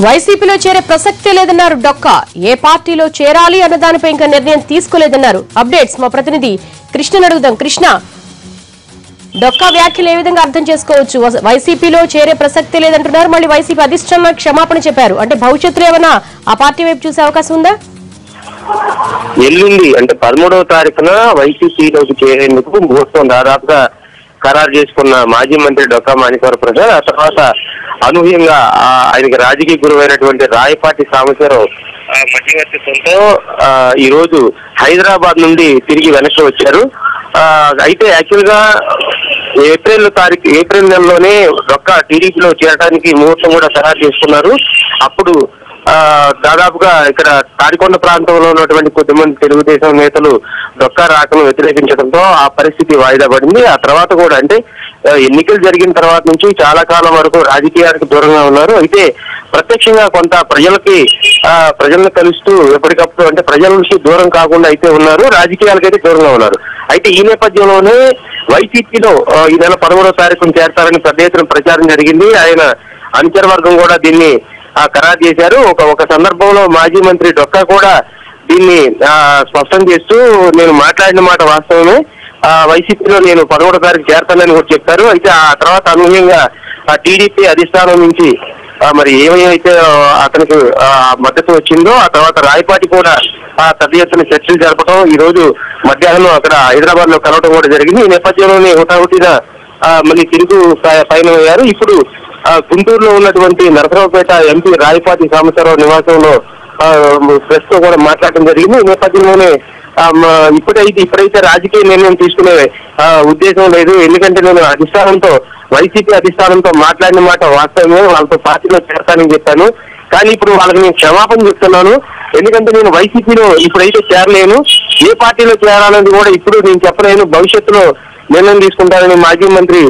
వైసీపీలో చేరే ప్రసక్తే లేదన్నారు డొక్కా. ఏ పార్టీలో చేరాలి అన్న దానిపై ఇంకా నిర్ణయం తీసుకోలేదన్నారు. అప్డేట్స్ మా ప్రతినిధి కృష్ణను అడుగుదాం. కృష్ణ, డొక్కా వ్యాఖ్యలు ఏ విధంగా అర్థం చేసుకోవచ్చు? వైసీపీలో చేరే ప్రసక్తే లేదంటున్నారు, మళ్ళీ వైసీపీ అధిష్టానం క్షమాపణ చెప్పారు. అంటే భవిష్యత్తులో ఏమైనా ఆ పార్టీ వైపు చూసే అవకాశం ఉందా? ఎల్లుండి అంటే 13వ తారీఖున వైసీపీలోకి చేరేందుకు ముహూర్తం దాదాపుగా ఖరారు చేసుకున్న మాజీ మంత్రి డొక్కా మాణిక్యవర ప్రసాద్ ఆ తర్వాత అనూహ్యంగా ఆయనకి రాజకీయ గురువైనటువంటి రాయపాటి సాంబశివరావు మధ్యవర్తిత్వంతో ఈ రోజు హైదరాబాద్ నుండి తిరిగి వెనక్కి వచ్చారు. అయితే యాక్చువల్ గా ఏప్రిల్ నెలలోనే డొక్కా టీడీపీలో చేరడానికి ముహూర్తం కూడా ఖరారు చేసుకున్నారు. అప్పుడు దాదాపుగా ఇక్కడ తాడికొండ ప్రాంతంలో ఉన్నటువంటి కొద్దిమంది తెలుగుదేశం నేతలు డొక్కా రాకను వ్యతిరేకించడంతో ఆ పరిస్థితి వాయిదా పడింది. ఆ తర్వాత కూడా అంటే ఎన్నికలు జరిగిన తర్వాత నుంచి చాలా కాలం వరకు రాజకీయాలకు దూరంగా ఉన్నారు. అయితే ప్రత్యక్షంగా కొంత ప్రజలను కలుస్తూ ఎప్పటికప్పుడు అంటే ప్రజల నుంచి దూరం కాకుండా అయితే ఉన్నారు, రాజకీయాలకైతే దూరంగా ఉన్నారు. అయితే ఈ నేపథ్యంలోనే వైసీపీలో ఈ నెల 13వ తారీఖున చేరతారని పెద్ద ఎత్తున ప్రచారం జరిగింది. ఆయన అనుచర వర్గం కూడా దీన్ని ఖరారు చేశారు. ఒక సందర్భంలో మాజీ మంత్రి డొక్కా కూడా దీన్ని స్పష్టం చేస్తూ నేను మాట్లాడిన మాట వాస్తవమే, వైసీపీలో నేను 13వ తారీఖు చేరతానని కూడా చెప్పారు. అయితే ఆ తర్వాత అనూహ్యంగా టీడీపీ అధిష్టానం నుంచి మరి ఏమైతే అతనికి మద్దతు వచ్చిందో ఆ తర్వాత రాయపాటి కూడా పెద్ద ఎత్తున చర్చలు జరపడం, ఈ రోజు మధ్యాహ్నం అక్కడ హైదరాబాద్ లో కలవడం కూడా జరిగింది. ఈ నేపథ్యంలోనే హుటాహుటిన మళ్ళీ తిరుగు పయనం అయ్యారు. ఇప్పుడు గుంటూరులో ఉన్నటువంటి నరసరావుపేట ఎంపీ రాయపాటి సాంబశివరావు నివాసంలో ప్రెస్ తో కూడా మాట్లాడటం జరిగింది. ఈ నేపథ్యంలోనే ఇప్పుడైతే రాజకీయ నిర్ణయం తీసుకునే ఉద్దేశం లేదు, ఎందుకంటే నేను వైసీపీ అధిష్టానంతో మాట్లాడిన మాట వాస్తవమే, వాళ్ళతో పార్టీలో చేరతానని చెప్పాను. కానీ ఇప్పుడు వాళ్ళకి నేను క్షమాపణ చెప్తున్నాను, ఎందుకంటే నేను వైసీపీలో ఇప్పుడైతే చేరలేను, ఏ పార్టీలో చేరాలనేది కూడా ఇప్పుడు నేను చెప్పలేను, భవిష్యత్తులో నిర్ణయం తీసుకుంటానని మాజీ మంత్రి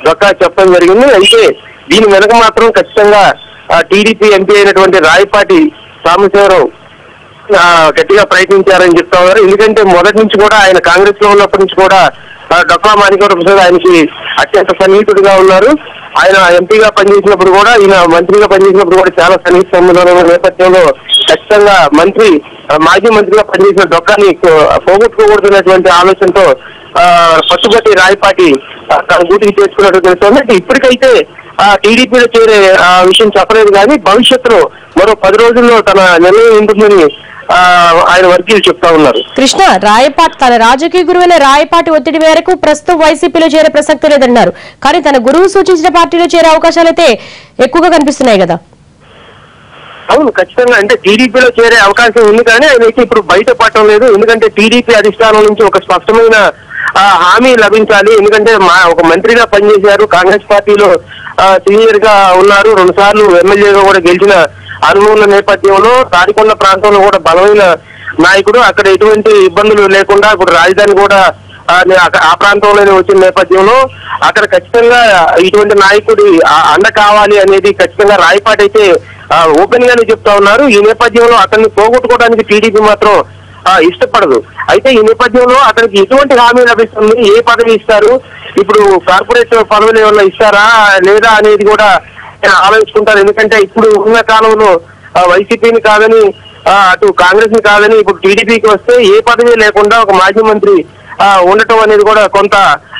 డొక్కా చెప్పడం జరిగింది. అయితే దీని వెనక మాత్రం ఖచ్చితంగా టీడీపీ ఎంపీ అయినటువంటి రాయపాటి సాంబశివరావు గట్టిగా ప్రయత్నించారని చెప్తా ఉన్నారు. ఎందుకంటే మొదటి నుంచి కూడా ఆయన కాంగ్రెస్ లో ఉన్నప్పటి నుంచి కూడా డొక్కా మాణిక్యవర ప్రసాద్ ఆయనకి అత్యంత సన్నిహితుడిగా ఉన్నారు. ఆయన ఎంపీగా పనిచేసినప్పుడు కూడా, ఈయన మంత్రిగా పనిచేసినప్పుడు కూడా చాలా సన్నిహిత సంబంధం నేపథ్యంలో ఖచ్చితంగా మాజీ మంత్రిగా పనిచేసిన డొక్కాని పోగొట్టుకోకూడదనేటువంటి ఆలోచనతో పట్టుబట్టి రాయపాటి తన గూటికి చేర్చుకున్నట్టు తెలుస్తోంది. అంటే ఇప్పటికైతే టీడీపీలో చేరే విషయం చెప్పలేదు, కానీ భవిష్యత్తులో మరో 10 రోజుల్లో తన నిర్ణయం ఉంటుందని ఆయన వర్గీయులు చెప్తా ఉన్నారు. కృష్ణ, రాయపాటి తన రాజకీయ గురువైన రాయపాటి ఒత్తిడి మేరకు ప్రస్తుతం వైసీపీలో చేరే ప్రసక్తి లేదన్నారు, కానీ తన గురువు సూచించిన పార్టీలో చేరే అవకాశాలు అయితే ఎక్కువగా కనిపిస్తున్నాయి కదా? అవును, ఖచ్చితంగా. అంటే టీడీపీలో చేరే అవకాశం ఉంది, కానీ ఆయన అయితే ఇప్పుడు బయట పడటం లేదు. ఎందుకంటే టీడీపీ అధిష్టానం నుంచి ఒక స్పష్టమైన హామీ లభించాలి. ఎందుకంటే ఒక మంత్రిగా పనిచేశారు, కాంగ్రెస్ పార్టీలో సీనియర్ గా ఉన్నారు, 2 సార్లు ఎమ్మెల్యేగా కూడా గెలిచిన అనుభవం నేపథ్యంలో తాడికొండ ప్రాంతంలో కూడా బలమైన నాయకుడు, అక్కడ ఎటువంటి ఇబ్బందులు లేకుండా ఇప్పుడు రాజధాని కూడా ఆ ప్రాంతంలోనే వచ్చిన నేపథ్యంలో అక్కడ ఖచ్చితంగా ఇటువంటి నాయకుడి అండ కావాలి అనేది ఖచ్చితంగా రాయపాటి అయితే ఓపెన్ గానే చెప్తా ఉన్నారు. ఈ నేపథ్యంలో అతన్ని పోగొట్టుకోవడానికి టీడీపీ మాత్రం ఇష్టపడదు. అయితే ఈ నేపథ్యంలో అతనికి ఎటువంటి హామీ లభిస్తుంది, ఏ పదవి ఇస్తారు, ఇప్పుడు కార్పొరేట్ పదవులు ఏమన్నా ఇస్తారా లేదా అనేది కూడా ఆలోచించుకుంటారు. ఎందుకంటే ఇప్పుడు ఉన్న కాలంలో వైసీపీని కాదని అటు కాంగ్రెస్ ని కాదని ఇప్పుడు టీడీపీకి వస్తే ఏ పదవి లేకుండా ఒక మాజీ మంత్రి ఉండటం అనేది కూడా కొంత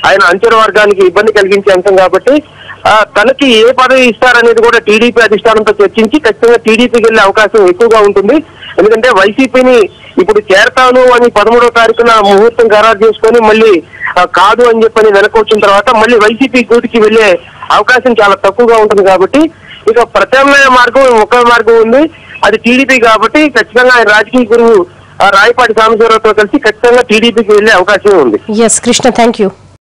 ఆయన అంచనా వర్గానికి ఇబ్బంది కలిగించే అంశం కాబట్టి తనకి ఏ పదవి ఇస్తారనేది కూడా టీడీపీ అధిష్టానంతో చర్చించి ఖచ్చితంగా టీడీపీకి వెళ్లే అవకాశం ఎక్కువగా ఉంటుంది. ఎందుకంటే వైసీపీని ఇప్పుడు చేరతాను అని 13వ తారీఖున ముహూర్తం ఖరారు చేసుకొని మళ్ళీ కాదు అని చెప్పని వెనక వచ్చిన తర్వాత మళ్ళీ వైసీపీ గూటికి వెళ్లే అవకాశం చాలా తక్కువగా ఉంటుంది. కాబట్టి ఇక ప్రత్యామ్నాయ మార్గం ఒక మార్గం ఉంది, అది టీడీపీ. కాబట్టి ఖచ్చితంగా ఆయన రాజకీయ గురువు రాయపాటి సాంబశివరావుతో కలిసి ఖచ్చితంగా టీడీపీకి వెళ్లే అవకాశం ఉంది. Krishna, thank you.